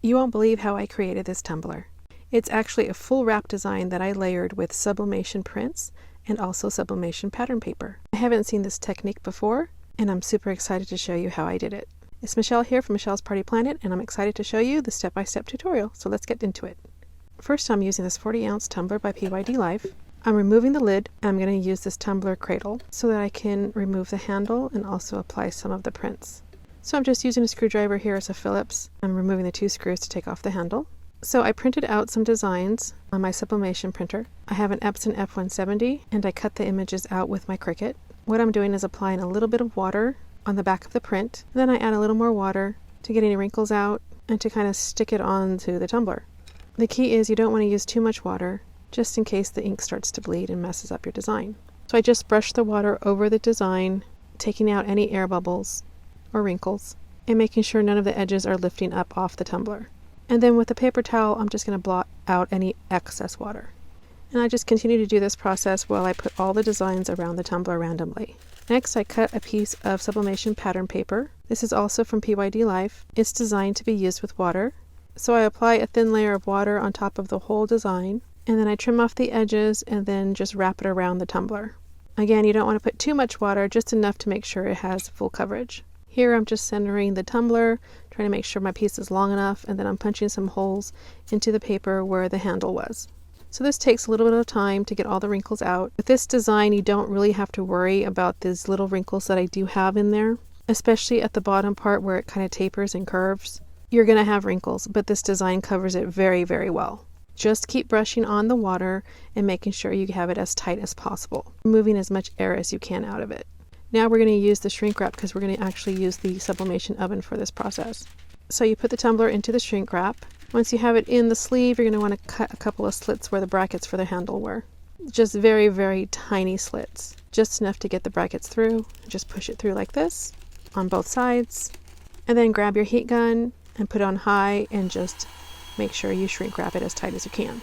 You won't believe how I created this tumbler. It's actually a full wrap design that I layered with sublimation prints and also sublimation pattern paper. I haven't seen this technique before, and I'm super excited to show you how I did it. It's Michelle here from Michelle's Party Planet, and I'm excited to show you the step-by-step tutorial, so let's get into it. First, I'm using this 40-ounce tumbler by PYD Life. I'm removing the lid, and I'm going to use this tumbler cradle so that I can remove the handle and also apply some of the prints. So I'm just using a screwdriver here as a Phillips. I'm removing the 2 screws to take off the handle. So I printed out some designs on my sublimation printer. I have an Epson F170, and I cut the images out with my Cricut. What I'm doing is applying a little bit of water on the back of the print. Then I add a little more water to get any wrinkles out and to kind of stick it onto the tumbler. The key is you don't want to use too much water, just in case the ink starts to bleed and messes up your design. So I just brush the water over the design, taking out any air bubbles or wrinkles, and making sure none of the edges are lifting up off the tumbler. And then with a paper towel, I'm just going to blot out any excess water. And I just continue to do this process while I put all the designs around the tumbler randomly. Next, I cut a piece of sublimation pattern paper. This is also from PYD Life. It's designed to be used with water. So I apply a thin layer of water on top of the whole design, and then I trim off the edges and then just wrap it around the tumbler. Again, you don't want to put too much water, just enough to make sure it has full coverage. Here I'm just centering the tumbler, trying to make sure my piece is long enough, and then I'm punching some holes into the paper where the handle was. So this takes a little bit of time to get all the wrinkles out. With this design, you don't really have to worry about these little wrinkles that I do have in there, especially at the bottom part where it kind of tapers and curves. You're going to have wrinkles, but this design covers it very, very well. Just keep brushing on the water and making sure you have it as tight as possible, removing as much air as you can out of it. Now we're going to use the shrink wrap because we're going to actually use the sublimation oven for this process. So you put the tumbler into the shrink wrap. Once you have it in the sleeve, you're going to want to cut a couple of slits where the brackets for the handle were. Just very, very tiny slits. Just enough to get the brackets through. Just push it through like this on both sides. And then grab your heat gun and put it on high and just make sure you shrink wrap it as tight as you can.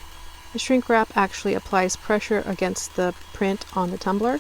The shrink wrap actually applies pressure against the print on the tumbler,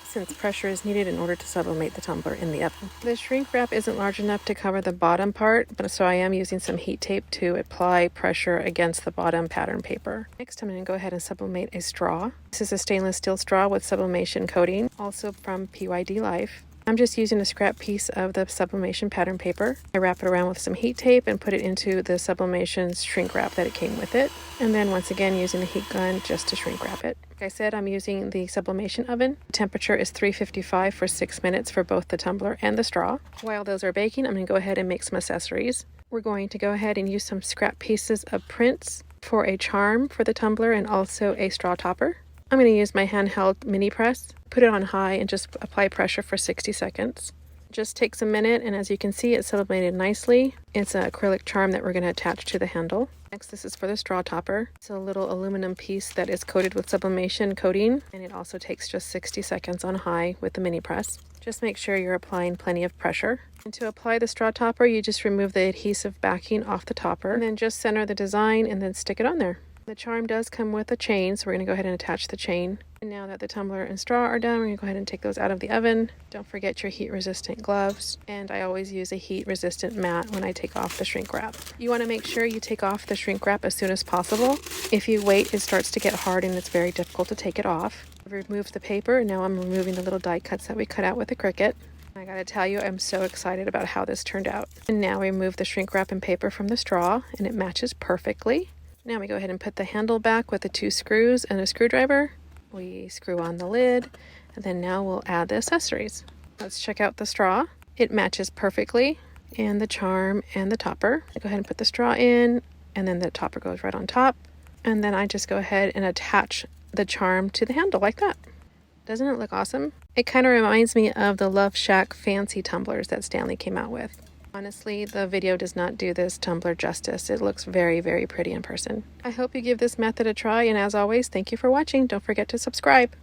since pressure is needed in order to sublimate the tumbler in the oven. The shrink wrap isn't large enough to cover the bottom part, so I am using some heat tape to apply pressure against the bottom pattern paper. Next, I'm going to go ahead and sublimate a straw. This is a stainless steel straw with sublimation coating, also from PYD Life. I'm just using a scrap piece of the sublimation pattern paper. I wrap it around with some heat tape and put it into the sublimation shrink wrap that it came with it. And then once again using the heat gun just to shrink wrap it. Like I said, I'm using the sublimation oven. The temperature is 355 for 6 minutes for both the tumbler and the straw. While those are baking, I'm going to go ahead and make some accessories. We're going to go ahead and use some scrap pieces of prints for a charm for the tumbler and also a straw topper. I'm going to use my handheld mini press, put it on high, and just apply pressure for 60 seconds. Just takes a minute, and as you can see, it's sublimated nicely. It's an acrylic charm that we're going to attach to the handle. Next, this is for the straw topper. It's a little aluminum piece that is coated with sublimation coating, and it also takes just 60 seconds on high with the mini press. Just make sure you're applying plenty of pressure. And to apply the straw topper, you just remove the adhesive backing off the topper, and then just center the design and then stick it on there. The charm does come with a chain, so we're going to go ahead and attach the chain. And now that the tumbler and straw are done, we're going to go ahead and take those out of the oven. Don't forget your heat-resistant gloves. And I always use a heat-resistant mat when I take off the shrink wrap. You want to make sure you take off the shrink wrap as soon as possible. If you wait, it starts to get hard and it's very difficult to take it off. I've removed the paper, and now I'm removing the little die cuts that we cut out with the Cricut. I gotta tell you, I'm so excited about how this turned out. And now we remove the shrink wrap and paper from the straw, and it matches perfectly. Now we go ahead and put the handle back with the 2 screws and a screwdriver. We screw on the lid, and then now we'll add the accessories. Let's check out the straw. It matches perfectly, and the charm and the topper. I go ahead and put the straw in, and then the topper goes right on top. And then I just go ahead and attach the charm to the handle like that. Doesn't it look awesome? It kind of reminds me of the Love Shack fancy tumblers that Stanley came out with. Honestly, the video does not do this tumbler justice. It looks very, very pretty in person. I hope you give this method a try, and as always, thank you for watching. Don't forget to subscribe.